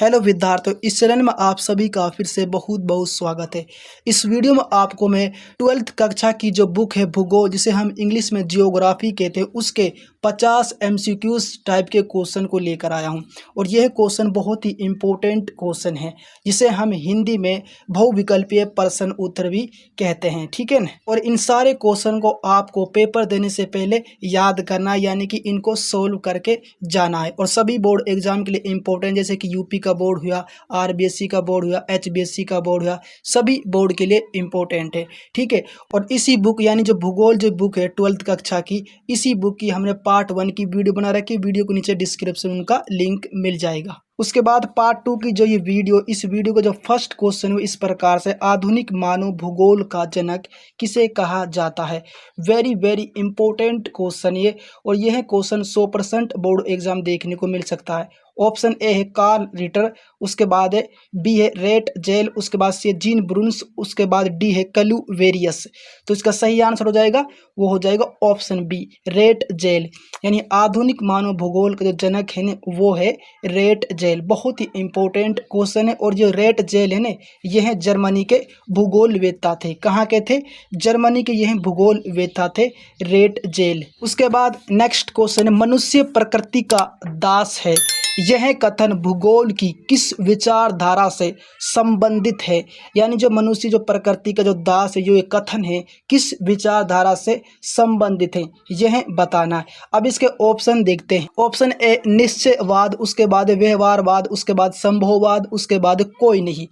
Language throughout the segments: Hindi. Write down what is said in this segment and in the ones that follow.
हेलो विद्यार्थियों, इस चैनल में आप सभी का फिर से बहुत बहुत स्वागत है। इस वीडियो में आपको मैं 12th कक्षा की जो बुक है भूगोल, जिसे हम इंग्लिश में जियोग्राफी कहते हैं, उसके 50 MCQs टाइप के क्वेश्चन को लेकर आया हूं। और यह क्वेश्चन बहुत ही इम्पोर्टेंट क्वेश्चन है, जिसे हम हिंदी में बहुविकल्पीय प्रश्न उत्तर भी कहते हैं। ठीक है ना। और इन सारे क्वेश्चन को आपको पेपर देने से पहले याद करना, यानी कि इनको सोल्व करके जाना है। और सभी बोर्ड एग्जाम के लिए इम्पोर्टेंट, जैसे कि यूपी का बोर्ड हुआ, RBSC का बोर्ड हुआ, HBSC का बोर्ड हुआ, सभी बोर्ड के लिए इम्पोर्टेंट है। ठीक है। और इसी बुक यानी जो भूगोल जो बुक है 12th कक्षा की, इसी बुक की हमने पार्ट 1 की वीडियो बना रखी है। वीडियो को नीचे डिस्क्रिप्शन में उनका लिंक मिल जाएगा। उसके बाद पार्ट 2 की जो ये वीडियो, इस वीडियो का जो फर्स्ट क्वेश्चन है इस प्रकार से: आधुनिक मानव भूगोल का जनक किसे कहा जाता है। वेरी वेरी इंपॉर्टेंट क्वेश्चन ये। और यह क्वेश्चन 100% बोर्ड एग्जाम देखने को मिल सकता है। ऑप्शन ए है कार्ल रिटर, उसके बाद है बी है रेट जेल, उसके बाद सी है जीन ब्रुन्स, उसके बाद डी है कलुवेरियस। तो इसका सही आंसर हो जाएगा, वो हो जाएगा ऑप्शन बी, रेट जेल। यानी आधुनिक मानव भूगोल का जो जनक है ना, वो है रेट जेल। बहुत ही इंपॉर्टेंट क्वेश्चन है। और जो रेट जेल है ना, यह जर्मनी के भूगोलवेत्ता थे। कहाँ के थे? जर्मनी के यह भूगोलवेत्ता थे, रेट जेल। उसके बाद नेक्स्ट क्वेश्चन है: मनुष्य प्रकृति का दास है, यह कथन भूगोल की किस विचारधारा से संबंधित है। यानी जो मनुष्य जो प्रकृति का जो दास है, जो ये कथन है, किस विचारधारा से संबंधित है, यह बताना है। अब इसके ऑप्शन देखते हैं। ऑप्शन ए निश्चयवाद, उसके बाद व्यवहारवाद, उसके बाद संभववाद, उसके बाद कोई नहीं।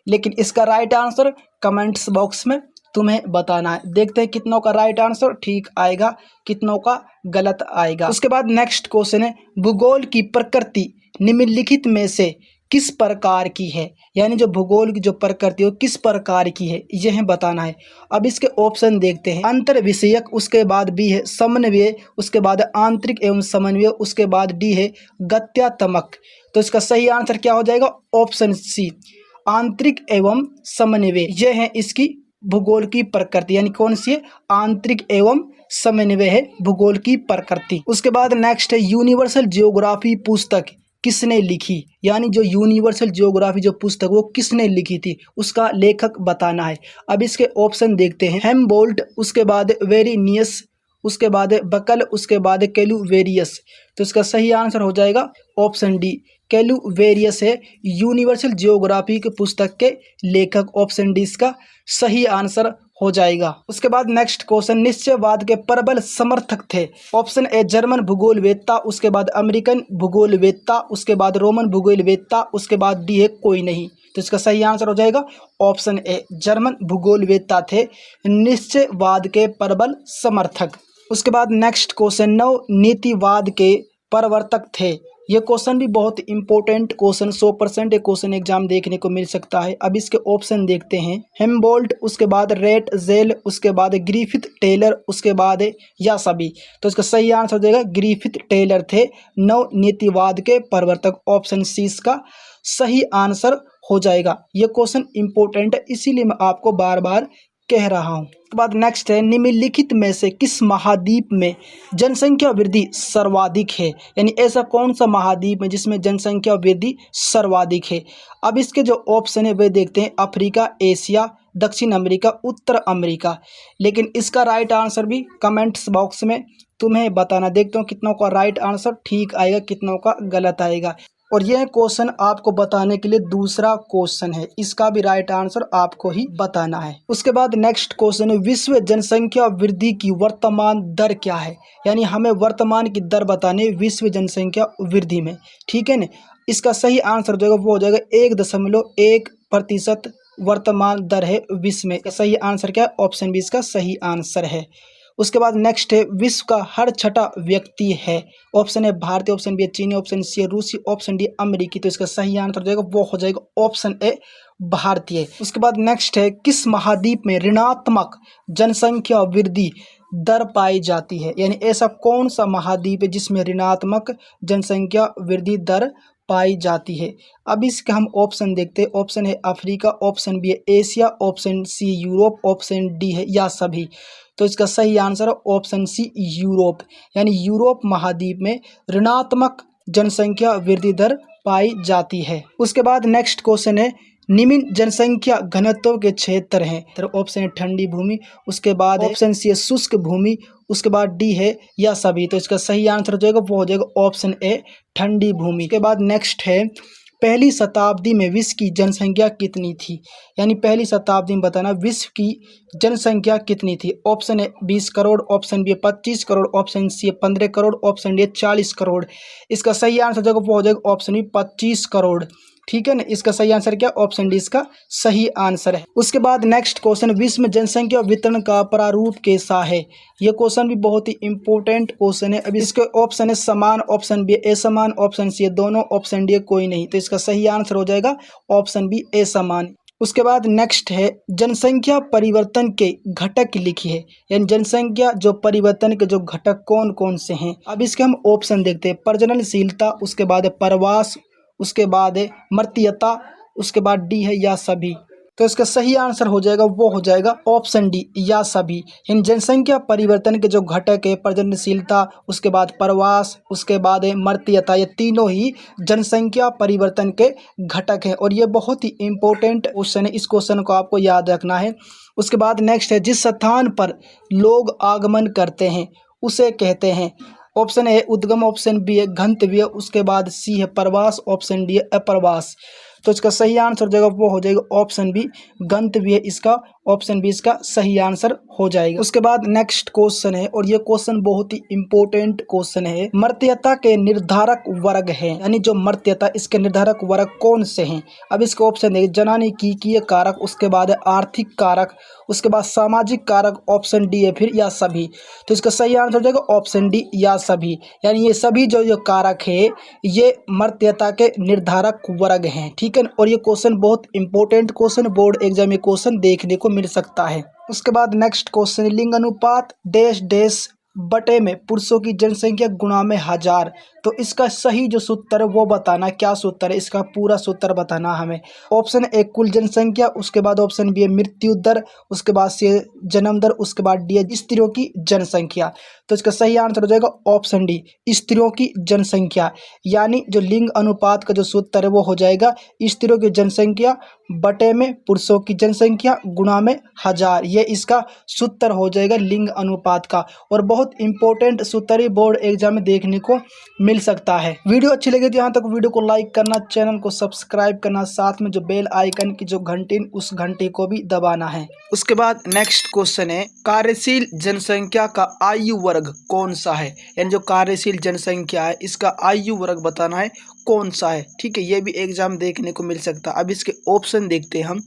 लेकिन इसका राइट आंसर कमेंट्स बॉक्स में तुम्हें बताना है। देखते हैं कितनों का राइट आंसर ठीक आएगा, कितनों का गलत आएगा। उसके बाद नेक्स्ट क्वेश्चन है: भूगोल की प्रकृति निम्नलिखित में से किस प्रकार की है। यानी जो भूगोल की जो प्रकृति है किस प्रकार की है, यह बताना है। अब इसके ऑप्शन देखते हैं। अंतर विषयक, उसके बाद बी है समन्वय, उसके बाद आंतरिक एवं समन्वय, उसके बाद डी है गत्यात्मक। तो इसका सही आंसर क्या हो जाएगा? ऑप्शन सी, आंतरिक एवं समन्वय। यह है इसकी भूगोल की प्रकृति। यानी कौन सी है? आंतरिक एवं समन्वय है भूगोल की प्रकृति। उसके बाद नेक्स्ट है: यूनिवर्सल जियोग्राफी पुस्तक किसने लिखी। यानी जो यूनिवर्सल जियोग्राफी जो पुस्तक वो किसने लिखी थी, उसका लेखक बताना है। अब इसके ऑप्शन देखते हैं। हेम्बोल्ट, उसके बाद वेरिनियस, उसके बाद बकल, उसके बाद कैलुवेरियस। तो इसका सही आंसर हो जाएगा ऑप्शन डी, कैलुवेरियस है यूनिवर्सल जियोग्राफी के पुस्तक के लेखक। ऑप्शन डी इसका सही आंसर हो जाएगा। उसके बाद नेक्स्ट क्वेश्चन: निश्चयवाद के प्रबल समर्थक थे। ऑप्शन ए जर्मन भूगोलवेत्ता, उसके बाद अमेरिकन भूगोलवेत्ता, उसके बाद रोमन भूगोलवेत्ता, उसके बाद डी है कोई नहीं। तो इसका सही आंसर हो जाएगा ऑप्शन ए, जर्मन भूगोलवेत्ता थे निश्चयवाद के प्रबल समर्थक। उसके बाद नेक्स्ट क्वेश्चन: नव नीतिवाद के प्रवर्तक थे। ये क्वेश्चन भी बहुत इंपॉर्टेंट क्वेश्चन, 100% ये क्वेश्चन एग्जाम देखने को मिल सकता है। अब इसके ऑप्शन देखते हैं। हेम्बोल्ट, उसके बाद रेट जेल, उसके बाद ग्रिफिथ टेलर, उसके बाद या सभी। तो इसका सही आंसर हो जाएगा ग्रिफिथ टेलर थे नव नीतिवाद के प्रवर्तक। ऑप्शन सी इसका सही आंसर हो जाएगा। ये क्वेश्चन इंपॉर्टेंट है, इसीलिए मैं आपको बार बार कह रहा हूँ। उसके बाद नेक्स्ट है: निम्नलिखित में से किस महाद्वीप में जनसंख्या वृद्धि सर्वाधिक है। यानी ऐसा कौन सा महाद्वीप है जिसमें जनसंख्या वृद्धि सर्वाधिक है। अब इसके जो ऑप्शन है वे देखते हैं। अफ्रीका, एशिया, दक्षिण अमेरिका, उत्तर अमेरिका। लेकिन इसका राइट आंसर भी कमेंट्स बॉक्स में तुम्हें बताना। देखते हो कितनों का राइट आंसर ठीक आएगा, कितनों का गलत आएगा। और यह क्वेश्चन आपको बताने के लिए दूसरा क्वेश्चन है, इसका भी राइट आंसर आपको ही बताना है। उसके बाद नेक्स्ट क्वेश्चन है: विश्व जनसंख्या वृद्धि की वर्तमान दर क्या है। यानी हमें वर्तमान की दर बताने विश्व जनसंख्या वृद्धि में। ठीक है ना। इसका सही आंसर हो जाएगा, वो हो जाएगा 1.1% वर्तमान दर है विश्व में। सही आंसर क्या है? ऑप्शन बी इसका सही आंसर है। उसके बाद नेक्स्ट है: विश्व का हर छठा व्यक्ति है। ऑप्शन है भारतीय, ऑप्शन बी है चीनी, ऑप्शन सी है रूसी, ऑप्शन डी अमेरिकी। तो इसका सही आंसर हो जाएगा, वो हो जाएगा ऑप्शन ए, भारतीय। उसके बाद नेक्स्ट है: किस महाद्वीप में ऋणात्मक जनसंख्या वृद्धि दर पाई जाती है। यानी ऐसा कौन सा महाद्वीप है जिसमें ऋणात्मक जनसंख्या वृद्धि दर पाई जाती है। अब इसके हम ऑप्शन देखते हैं। Option A Africa, option B है Asia, option C Europe, option D है या सभी। तो इसका सही आंसर है ऑप्शन सी, यूरोप। यानी यूरोप महाद्वीप में ऋणात्मक जनसंख्या वृद्धि दर पाई जाती है। उसके बाद नेक्स्ट क्वेश्चन है, निम्न जनसंख्या घनत्व के क्षेत्र हैं। तो ऑप्शन है ठंडी भूमि, उसके बाद ऑप्शन सी है शुष्क भूमि, उसके बाद डी है या सभी। तो इसका सही आंसर हो जाएगा वो हो जाएगा ऑप्शन ए ठंडी भूमि। के बाद नेक्स्ट है, पहली शताब्दी में विश्व की जनसंख्या कितनी थी? यानी पहली शताब्दी में बताना विश्व की जनसंख्या कितनी थी। Option A 20 crore, option B 25 crore, option C 15 crore, option D 40 crore. इसका सही आंसर जो वो हो जाएगा ऑप्शन बी 25 करोड़। ठीक है ना, इसका सही आंसर क्या, ऑप्शन डी इसका सही आंसर है। उसके बाद नेक्स्ट क्वेश्चन, विश्व में जनसंख्या वितरण का प्रारूप कैसा है? ये क्वेश्चन भी बहुत ही इंपॉर्टेंट क्वेश्चन है। अब इसके ऑप्शन है समान, ऑप्शन बी असमान, ऑप्शन सी दोनों, ऑप्शन डी कोई नहीं। तो इसका सही आंसर हो जाएगा ऑप्शन बी असमान। उसके बाद नेक्स्ट है, जनसंख्या परिवर्तन के घटक लिखिए। यानी जनसंख्या जो परिवर्तन के जो घटक कौन कौन से हैं। अब इसके हम ऑप्शन देखते हैं, प्रजननशीलता, उसके बाद है प्रवास, उसके बाद है मर्त्यता, उसके बाद डी है या सभी। तो इसका सही आंसर हो जाएगा वो हो जाएगा ऑप्शन डी या सभी। इन जनसंख्या परिवर्तन के जो घटक है प्रजननशीलता, उसके बाद प्रवास, उसके बाद है मर्त्यता, ये तीनों ही जनसंख्या परिवर्तन के घटक है। और ये बहुत ही इंपॉर्टेंट क्वेश्चन है, इस क्वेश्चन को आपको याद रखना है। उसके बाद नेक्स्ट है, जिस स्थान पर लोग आगमन करते हैं उसे कहते हैं। ऑप्शन ए उद्गम, ऑप्शन बी है गंतव्य, उसके बाद सी है प्रवास, ऑप्शन डी है अप्रवास। तो इसका सही आंसर हो जाएगा वो हो जाएगा ऑप्शन बी गंतव्य। इसका ऑप्शन बी इसका सही आंसर हो जाएगा। उसके बाद नेक्स्ट क्वेश्चन है, और ये क्वेश्चन बहुत ही इंपॉर्टेंट क्वेश्चन है, मर्त्यता के निर्धारक वर्ग हैं। यानी जो मर्त्यता, इसके निर्धारक वर्ग कौन से हैं? अब इसके ऑप्शन देखिए, जननांगीय कारक, उसके बाद आर्थिक कारक, उसके बाद सामाजिक कारक, ऑप्शन डी है फिर या सभी। तो इसका सही आंसर हो जाएगा ऑप्शन डी या सभी। यानी ये सभी जो कारक है ये मर्त्यता के निर्धारक वर्ग हैं। ठीक है, और ये क्वेश्चन बहुत इंपॉर्टेंट क्वेश्चन, बोर्ड एग्जाम में क्वेश्चन देखने को मिल सकता है। उसके बाद नेक्स्ट क्वेश्चन, लिंग अनुपात डैश डैश बटे में पुरुषों की जनसंख्या गुणा में 1000। तो इसका सही जो सूत्र है वो बताना, क्या सूत्र है, इसका पूरा सूत्र बताना हमें। ऑप्शन ए कुल जनसंख्या, उसके बाद ऑप्शन बी है मृत्यु दर, उसके बाद सी जन्म दर, उसके बाद डी है स्त्रियों की जनसंख्या। तो इसका सही आंसर हो जाएगा ऑप्शन डी स्त्रियों की जनसंख्या। यानी जो लिंग अनुपात का जो सूत्र है वो हो जाएगा स्त्रियों की जनसंख्या बटे में पुरुषों की जनसंख्या गुणा में 1000। ये इसका सूत्र हो जाएगा लिंग अनुपात का। और बहुत इंपॉर्टेंट सूत्र ही बोर्ड एग्जाम में देखने को मिल सकता है। वीडियो अच्छी लगी तो यहाँ तक वीडियो को लाइक करना, चैनल को सब्सक्राइब करना, साथ में जो बेल आइकन की जो घंटी उस घंटी को भी दबाना है। उसके बाद नेक्स्ट क्वेश्चन है, कार्यशील जनसंख्या का आयु वर्ग कौन सा है? यानी जो कार्यशील जनसंख्या है इसका आयु वर्ग बताना है कौन सा है। ठीक है, ये भी एग्जाम देखने को मिल सकता है। अब इसके ऑप्शन देखते हैं हम,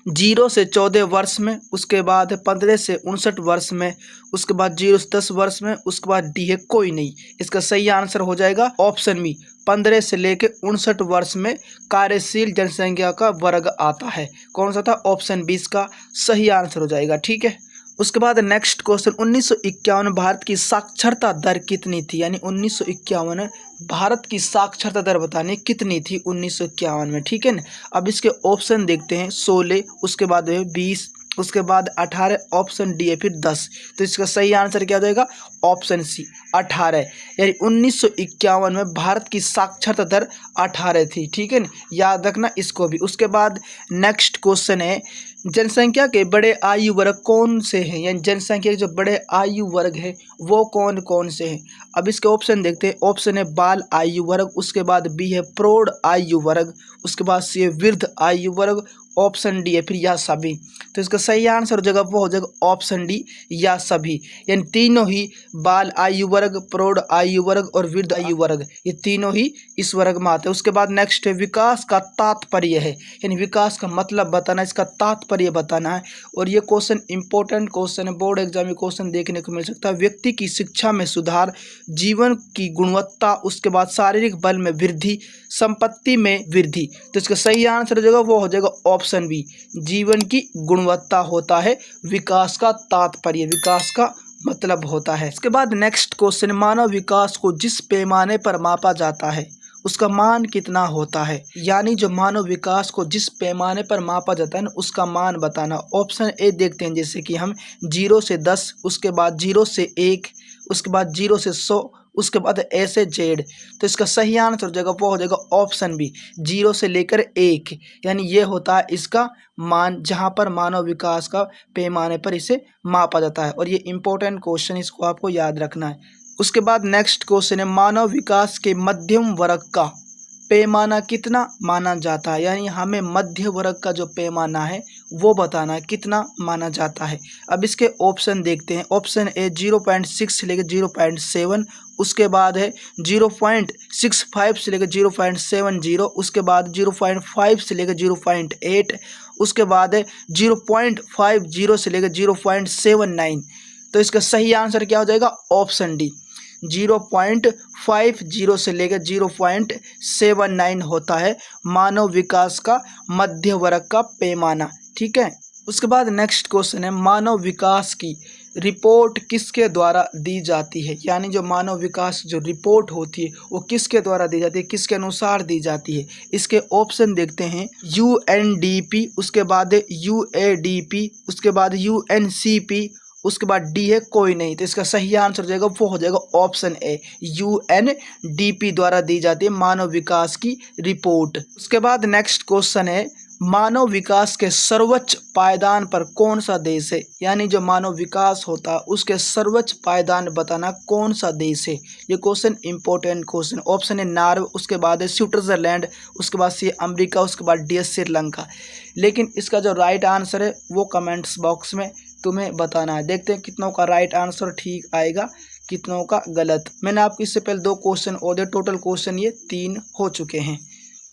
0 से 14 वर्ष में, उसके बाद 15 से 59 वर्ष में, उसके बाद 0 से 10 वर्ष में, उसके बाद डी है कोई नहीं। इसका सही आंसर हो जाएगा ऑप्शन बी 15 से लेके 59 वर्ष में कार्यशील जनसंख्या का वर्ग आता है। कौन सा था? ऑप्शन बी इसका सही आंसर हो जाएगा। ठीक है, उसके बाद नेक्स्ट क्वेश्चन, 1951 भारत की साक्षरता दर कितनी थी? यानी 1951 भारत की साक्षरता दर बताने कितनी थी 1951 में। ठीक है ना, अब इसके ऑप्शन देखते हैं, 16, उसके बाद 20, उसके बाद 18, ऑप्शन डी है फिर 10। तो इसका सही आंसर क्या हो जाएगा? Option C 18। यानी 1951 में भारत की साक्षरता दर 18 थी। ठीक है ना, याद रखना इसको भी। उसके बाद नेक्स्ट क्वेश्चन है, जनसंख्या के बड़े आयु वर्ग कौन से हैं? यानी जनसंख्या के जो बड़े आयु वर्ग है वो कौन कौन से हैं? अब इसके ऑप्शन देखते हैं। ऑप्शन है बाल आयु वर्ग, उसके बाद बी है प्रौढ़ आयु वर्ग, उसके बाद सी है वृद्ध आयु वर्ग, ऑप्शन डी है फिर या सभी। तो इसका सही आंसर हो जाएगा वो हो जाएगा ऑप्शन डी या सभी। यानी तीनों ही बाल आयु वर्ग, प्रौढ़ आयु वर्ग और वृद्ध आयु वर्ग, ये तीनों ही इस वर्ग में आते हैं। उसके बाद नेक्स्ट है, विकास का तात्पर्य है। यानी विकास का मतलब बताना, इसका तात्पर्य बताना है। और ये क्वेश्चन इंपॉर्टेंट क्वेश्चन है, बोर्ड एग्जाम में क्वेश्चन देखने को मिल सकता है। व्यक्ति की शिक्षा में सुधार, जीवन की गुणवत्ता, उसके बाद शारीरिक बल में वृद्धि, संपत्ति में वृद्धि। तो इसका सही आंसर हो जाएगा वो हो जाएगा ऑप्शन बी, जीवन की गुणवत्ता होता है विकास का तात्पर्य, विकास का मतलब होता है। इसके बाद नेक्स्ट क्वेश्चन, मानव विकास को जिस पैमाने पर मापा जाता है उसका मान कितना होता है? यानी जो मानव विकास को जिस पैमाने पर मापा जाता है ना उसका मान बताना। ऑप्शन ए देखते हैं, जैसे कि हम 0 से 10, उसके बाद 0 से 1, उसके बाद 0 से 100, उसके बाद ए से जेड। तो इसका सही आंसर हो जाएगा वो हो जाएगा ऑप्शन बी 0 से लेकर 1, यानी ये होता है इसका मान जहाँ पर मानव विकास का पैमाने पर इसे मापा जाता है। और ये इंपॉर्टेंट क्वेश्चन, इसको आपको याद रखना है। उसके बाद नेक्स्ट क्वेश्चन है मानव विकास के मध्यम वर्ग का पैमाना कितना माना जाता है, यानी हमें मध्य वर्ग का जो पैमाना है वो बताना है कितना माना जाता है। अब इसके ऑप्शन देखते हैं। ऑप्शन ए 0.6 से लेकर 0.7, उसके बाद है 0.65 से लेकर 0.70, उसके बाद 0.5 से लेकर 0.8, उसके बाद है 0.50 से लेकर 0.79। तो इसका सही आंसर क्या हो जाएगा? ऑप्शन डी 0.50 से लेकर 0.79 होता है मानव विकास का मध्य वर्ग का पैमाना। ठीक है। उसके बाद नेक्स्ट क्वेश्चन है मानव विकास की रिपोर्ट किसके द्वारा दी जाती है, यानी जो मानव विकास जो रिपोर्ट होती है वो किसके द्वारा दी जाती है, किसके अनुसार दी जाती है। इसके ऑप्शन देखते हैं। UNDP, उसके बाद UADP, उसके बाद UNCP, उसके बाद डी है कोई नहीं। तो इसका सही आंसर हो जाएगा वो हो जाएगा ऑप्शन ए UNDP द्वारा दी जाती है मानव विकास की रिपोर्ट। उसके बाद नेक्स्ट क्वेश्चन है मानव विकास के सर्वोच्च पायदान पर कौन सा देश है, यानी जो मानव विकास होता है उसके सर्वोच्च पायदान बताना कौन सा देश है। ये क्वेश्चन इंपॉर्टेंट क्वेश्चन। ऑप्शन है नॉर्वे, उसके बाद है स्विट्जरलैंड, उसके बाद सी अमेरिका, उसके बाद डी श्रीलंका। लेकिन इसका जो राइट आंसर है वो कमेंट्स बॉक्स में तुम्हें बताना है। देखते हैं कितनों का राइट आंसर ठीक आएगा, कितनों का गलत। मैंने आपको इससे पहले 2 क्वेश्चन और दिए, टोटल क्वेश्चन ये 3 हो चुके हैं।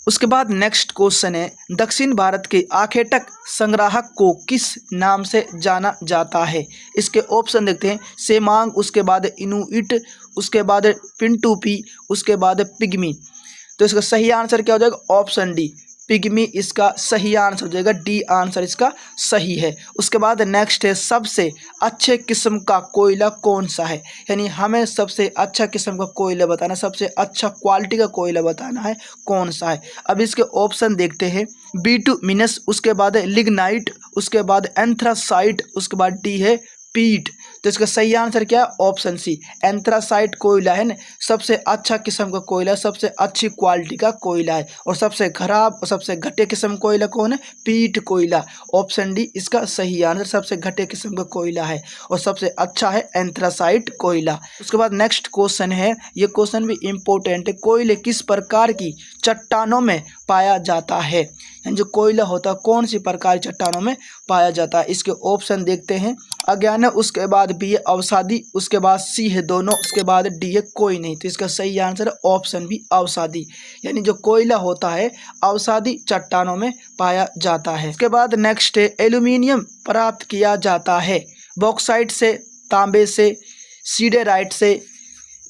उसके बाद नेक्स्ट क्वेश्चन है दक्षिण भारत के आखेटक संग्राहक को किस नाम से जाना जाता है। इसके ऑप्शन देखते हैं। सेमांग, उसके बाद इनुइट, उसके बाद पिंटूपी, उसके बाद पिग्मी। तो इसका सही आंसर क्या हो जाएगा? ऑप्शन डी पिग्मी इसका सही आंसर हो जाएगा। डी आंसर इसका सही है। उसके बाद नेक्स्ट है सबसे अच्छे किस्म का कोयला कौन सा है, यानी हमें सबसे अच्छा किस्म का कोयला बताना, सबसे अच्छा क्वालिटी का कोयला बताना है कौन सा है। अब इसके ऑप्शन देखते हैं। बिटुमिनस, उसके बाद है लिग्नाइट, उसके बाद एंथ्रासाइट, उसके बाद डी है पीट। तो इसका सही आंसर क्या है? ऑप्शन सी एंथ्रासाइट कोयला है ना, सबसे अच्छा किस्म का कोयला, सबसे अच्छी क्वालिटी का कोयला है। और सबसे खराब और सबसे घटिया किस्म कोयला कौन है? पीट कोयला। ऑप्शन डी इसका सही आंसर सबसे घटिया किस्म का कोयला है और सबसे अच्छा है एंथ्रासाइट कोयला। उसके बाद नेक्स्ट क्वेश्चन है, ये क्वेश्चन भी इम्पोर्टेंट है। कोयले किस प्रकार की चट्टानों में पाया जाता है, यानी जो कोयला होता है कौन सी प्रकार की चट्टानों में पाया जाता है। इसके ऑप्शन देखते हैं। अज्ञान है, उसके बाद बी है अवसादी, उसके बाद सी है दोनों, उसके बाद डी है कोई नहीं। तो इसका सही आंसर है ऑप्शन बी अवसादी, यानी जो कोयला होता है अवसादी चट्टानों में पाया जाता है। इसके बाद नेक्स्ट है एल्यूमिनियम प्राप्त किया जाता है बॉक्साइट से, तांबे से, सीडेराइट से,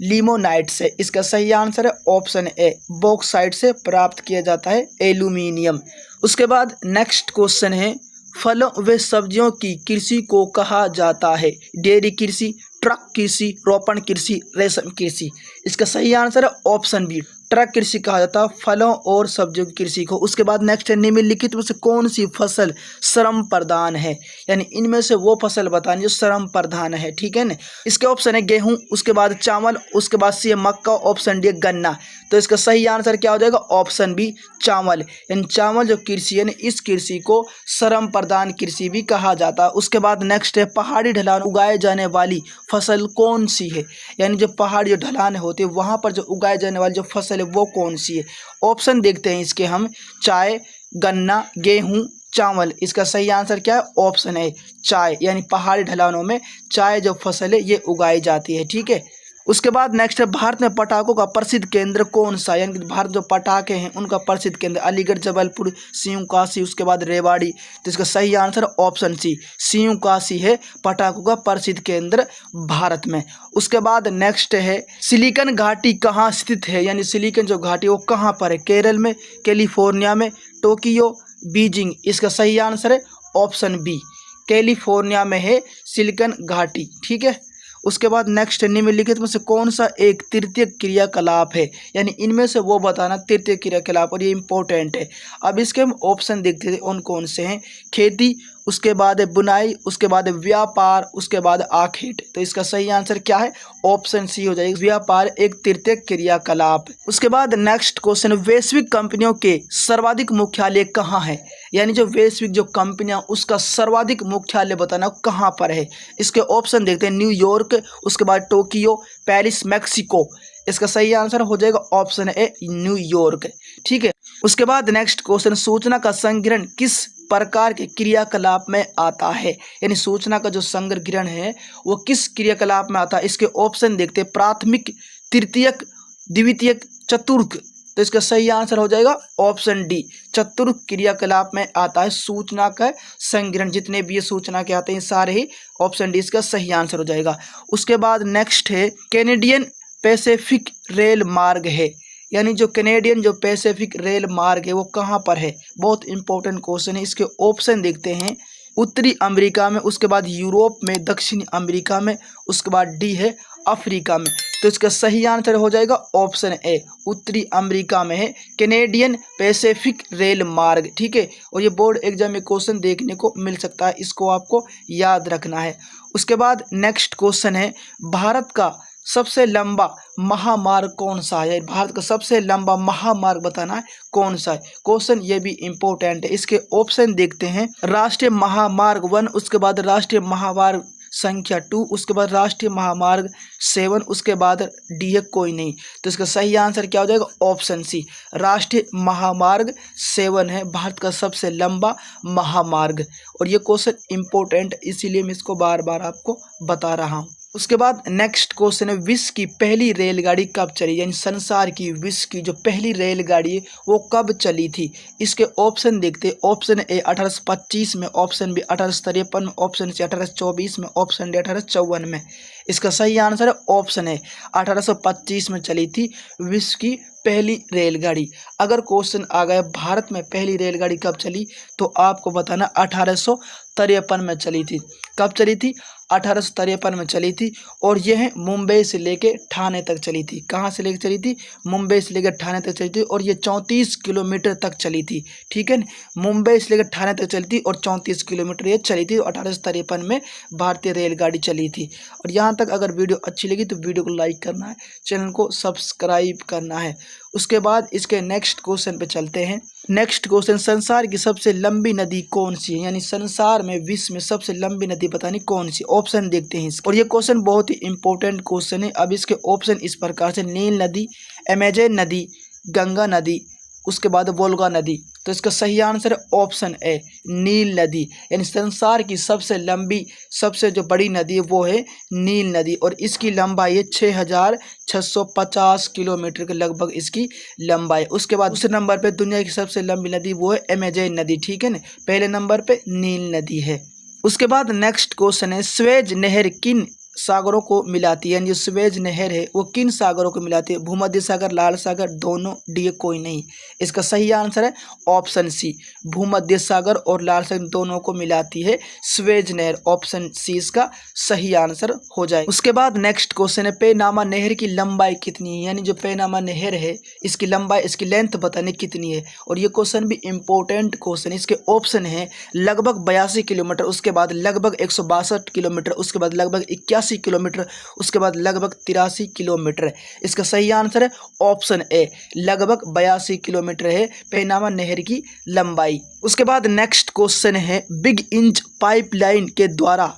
लिमोनाइट से। इसका सही आंसर है ऑप्शन ए बॉक्साइट से प्राप्त किया जाता है एल्यूमिनियम। उसके बाद नेक्स्ट क्वेश्चन है फलों व सब्जियों की कृषि को कहा जाता है डेयरी कृषि, ट्रक कृषि, रोपण कृषि, रेशम कृषि। इसका सही आंसर है ऑप्शन बी ट्रक कृषि कहा जाता है फलों और सब्जियों की कृषि को। उसके बाद नेक्स्ट है निम्नलिखित में से कौन सी फसल श्रम प्रधान है, यानी इनमें से वो फसल बतानी जो श्रम प्रधान है। ठीक है ना। इसके ऑप्शन है गेहूं, उसके बाद चावल, उसके बाद सी है मक्का, ऑप्शन डी है गन्ना। तो इसका सही आंसर क्या हो जाएगा? ऑप्शन बी चावल, यानी चावल जो कृषि है इस कृषि को श्रम प्रधान कृषि भी कहा जाता है। उसके बाद नेक्स्ट है पहाड़ी ढलान उगाए जाने वाली फसल कौन सी है, यानी जो पहाड़ी जो ढलान होती है वहाँ पर जो उगाए जाने वाली जो फसल है वो कौन सी है। ऑप्शन देखते हैं इसके हम। चाय, गन्ना, गेहूं, चावल। इसका सही आंसर क्या है? ऑप्शन है चाय, यानी पहाड़ी ढलानों में चाय जो फसल है ये उगाई जाती है। ठीक है। उसके बाद नेक्स्ट है भारत में पटाखों का प्रसिद्ध केंद्र कौन सा, यानी कि भारत जो पटाखे हैं उनका प्रसिद्ध केंद्र अलीगढ़, जबलपुर, सियूं, काशी, उसके बाद रेवाड़ी। तो इसका सही आंसर ऑप्शन सी सियूं, काशी है पटाखों का प्रसिद्ध केंद्र भारत में। उसके बाद नेक्स्ट है सिलिकन घाटी कहाँ स्थित है, यानी सिलिकन जो घाटी वो कहाँ पर है? केरल में, कैलिफोर्निया में, टोक्यो, बीजिंग। इसका सही आंसर है ऑप्शन बी कैलिफोर्निया में है सिलिकन घाटी। ठीक है। उसके बाद नेक्स्ट निम्नलिखित में से कौन सा एक तृतीय क्रियाकलाप है, यानी इनमें से वो बताना तृतीय क्रियाकलाप, और ये इंपॉर्टेंट है। अब इसके हम ऑप्शन देखते थे उन कौन से हैं। खेती, उसके बाद है बुनाई, उसके बाद है व्यापार, उसके बाद आखेट। तो इसका सही आंसर क्या है? ऑप्शन सी हो जाएगा, व्यापार एक तृतीय क्रियाकलाप। उसके बाद नेक्स्ट क्वेश्चन, वैश्विक कंपनियों के सर्वाधिक मुख्यालय कहाँ है, यानी जो वैश्विक जो कंपनियां उसका सर्वाधिक मुख्यालय बताना कहाँ पर है। इसके ऑप्शन देखते हैं, न्यूयॉर्क, उसके बाद टोक्यो, पेरिस, मैक्सिको। इसका सही आंसर हो जाएगा ऑप्शन ए न्यूयॉर्क। ठीक है। उसके बाद नेक्स्ट क्वेश्चन, सूचना का संग्रहण किस प्रकार के क्रियाकलाप में आता है, यानी सूचना का जो संग्रहण है वो किस क्रियाकलाप में आता है। इसके ऑप्शन देखते हैं, प्राथमिक, तृतीयक, द्वितीयक, चतुर्थ। तो इसका सही आंसर हो जाएगा ऑप्शन डी, चतुर्थ क्रियाकलाप में आता है सूचना का संग्रहण। जितने भी ये सूचना के आते हैं सारे ही ऑप्शन डी इसका सही आंसर हो जाएगा। उसके बाद नेक्स्ट है, कैनेडियन पैसिफिक रेल मार्ग है, यानी जो कैनेडियन जो पैसिफिक रेल मार्ग है वो कहाँ पर है। बहुत इंपॉर्टेंट क्वेश्चन है। इसके ऑप्शन देखते हैं, उत्तरी अमेरिका में, उसके बाद यूरोप में, दक्षिणी अमेरिका में, उसके बाद डी है अफ्रीका में। तो इसका सही आंसर हो जाएगा ऑप्शन ए, उत्तरी अमेरिका में है कैनेडियन पैसिफिक रेल मार्ग। ठीक है। और ये बोर्ड एग्जाम में क्वेश्चन देखने को मिल सकता है, इसको आपको याद रखना है। उसके बाद नेक्स्ट क्वेश्चन है, भारत का सबसे लंबा महामार्ग कौन सा है, भारत का सबसे लंबा महामार्ग बताना है कौन सा है। क्वेश्चन ये भी इंपॉर्टेंट है। इसके ऑप्शन देखते हैं, राष्ट्रीय महामार्ग 1, उसके बाद राष्ट्रीय महामार्ग संख्या 2, उसके बाद राष्ट्रीय महामार्ग 7, उसके बाद डी है कोई नहीं। तो इसका सही आंसर क्या हो जाएगा? ऑप्शन सी, राष्ट्रीय महामार्ग 7 है भारत का सबसे लंबा महामार्ग। और ये क्वेश्चन इंपॉर्टेंट इसीलिए मैं इसको बार बार आपको बता रहा हूँ। उसके बाद नेक्स्ट क्वेश्चन है, विश्व की पहली रेलगाड़ी कब चली, यानी संसार की विश्व की जो पहली रेलगाड़ी है वो कब चली थी। इसके ऑप्शन देखते, ऑप्शन ए 1825 में, ऑप्शन बी 1853 में, ऑप्शन सी 1824 में, ऑप्शन डी 1854 में। इसका सही आंसर है ऑप्शन है 1825 में चली थी विश्व की पहली रेलगाड़ी। अगर क्वेश्चन आ गया भारत में पहली रेलगाड़ी कब चली, तो आपको बताना 1853 में चली थी। कब चली थी? 1853 में चली थी। और यह मुंबई से लेके ठाणे तक चली थी। कहाँ से लेकर चली थी? मुंबई से लेकर ठाणे तक चली थी, और ये 34 किलोमीटर तक चली थी। ठीक है न, मुंबई से लेकर ठाणे तक चली थी और 34 किलोमीटर ये चली थी। 1853 में भारतीय रेलगाड़ी चली थी। और यहाँ तक अगर वीडियो अच्छी लगी तो वीडियो को लाइक करना है, चैनल को सब्सक्राइब करना है। उसके बाद इसके नेक्स्ट क्वेश्चन पे चलते हैं। नेक्स्ट क्वेश्चन, संसार की सबसे लंबी नदी कौन सी है, यानी संसार में विश्व में सबसे लंबी नदी बतानी कौन सी। ऑप्शन देखते हैं और ये क्वेश्चन बहुत ही इंपॉर्टेंट क्वेश्चन है। अब इसके ऑप्शन इस प्रकार से, नील नदी, अमेजन नदी, गंगा नदी, उसके बाद वोल्गा नदी। तो इसका सही आंसर है ऑप्शन ए, नील नदी। यानी संसार की सबसे लंबी, सबसे जो बड़ी नदी है वो है नील नदी, और इसकी लंबाई है 6650 किलोमीटर के लगभग इसकी लंबाई। उसके बाद दूसरे नंबर पे दुनिया की सबसे लंबी नदी वो है अमेजन नदी। ठीक है ना, पहले नंबर पे नील नदी है। उसके बाद नेक्स्ट क्वेश्चन है, स्वेज नहर किन सागरों को मिलाती है, यानी जो स्वेज नहर है वो किन सागरों को मिलाती है। भूमध्य सागर, लाल सागर, दोनों, डी कोई नहीं। इसका सही आंसर है ऑप्शन सी, भूमध्य सागर और लाल सागर दोनों को मिलाती है स्वेज नहर। ऑप्शन सी इसका सही आंसर हो जाए। उसके बाद नेक्स्ट क्वेश्चन है, पैनामा नहर की लंबाई कितनी है, यानी जो पैनामा नहर है इसकी लंबाई, इसकी लेंथ बताने कितनी है। और ये क्वेश्चन भी इंपॉर्टेंट क्वेश्चन है। इसके ऑप्शन है लगभग 82 किलोमीटर, उसके बाद लगभग 162 किलोमीटर, उसके बाद लगभग 81 किलोमीटर, उसके बाद लगभग 83 किलोमीटर। इसका सही आंसर है ऑप्शन ए, लगभग 82 किलोमीटर है पैनामा नहर की लंबाई। उसके बाद नेक्स्ट क्वेश्चन है, बिग इंच पाइपलाइन के द्वारा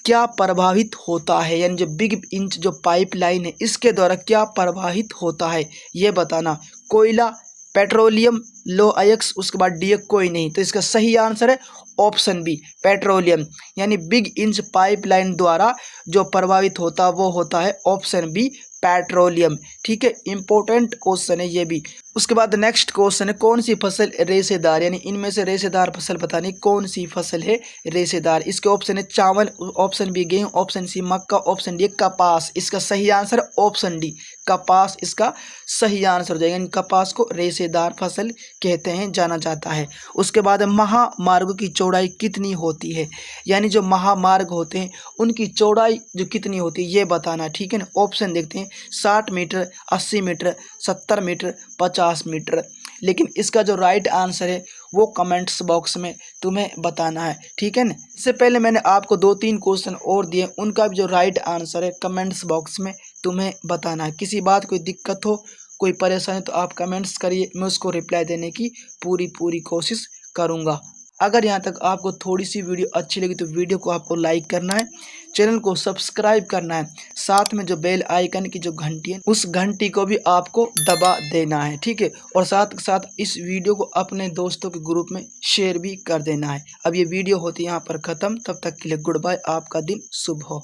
क्या प्रभावित होता है, यानी जो बिग इंच जो पाइपलाइन है इसके द्वारा क्या प्रभावित होता है ये बताना। कोयला, पेट्रोलियम, लो अयस्क, उसके बाद डी कोई नहीं। तो इसका सही आंसर है ऑप्शन बी, पेट्रोलियम। यानी बिग इंच पाइपलाइन द्वारा जो प्रभावित होता है वो होता है ऑप्शन बी, पेट्रोलियम। ठीक है, इंपॉर्टेंट क्वेश्चन है ये भी। उसके बाद नेक्स्ट क्वेश्चन है, कौन सी फसल रेशेदार, यानी इनमें से रेशेदार फसल बतानी कौन सी फसल है रेशेदार। इसके ऑप्शन है चावल, ऑप्शन बी गेहूं, ऑप्शन सी मक्का, ऑप्शन डी कपास। इसका सही आंसर ऑप्शन डी, कपास इसका सही आंसर हो जाएगा। यानी कपास को रेशेदार फसल कहते हैं, जाना जाता है। उसके बाद महामार्ग की चौड़ाई कितनी होती है, यानी जो महामार्ग होते हैं उनकी चौड़ाई जो कितनी होती है ये बताना, ठीक है ना। ऑप्शन देखते हैं, 60 मीटर, 80 मीटर, 70 मीटर, 50 मीटर। लेकिन इसका जो राइट आंसर है वो कमेंट्स बॉक्स में तुम्हें बताना है, ठीक है ना। इससे पहले मैंने आपको 2-3 क्वेश्चन और दिए, उनका भी जो राइट आंसर है कमेंट्स बॉक्स में तुम्हें बताना है। किसी बात कोई दिक्कत हो, कोई परेशानी तो आप कमेंट्स करिए, मैं उसको रिप्लाई देने की पूरी कोशिश करूँगा। अगर यहाँ तक आपको थोड़ी सी वीडियो अच्छी लगी तो वीडियो को आपको लाइक करना है, चैनल को सब्सक्राइब करना है, साथ में जो बेल आइकन की जो घंटी है उस घंटी को भी आपको दबा देना है, ठीक है। और साथ साथ इस वीडियो को अपने दोस्तों के ग्रुप में शेयर भी कर देना है। अब ये वीडियो होती है यहाँ पर ख़त्म, तब तक के लिए गुड बाय, आपका दिन शुभ हो।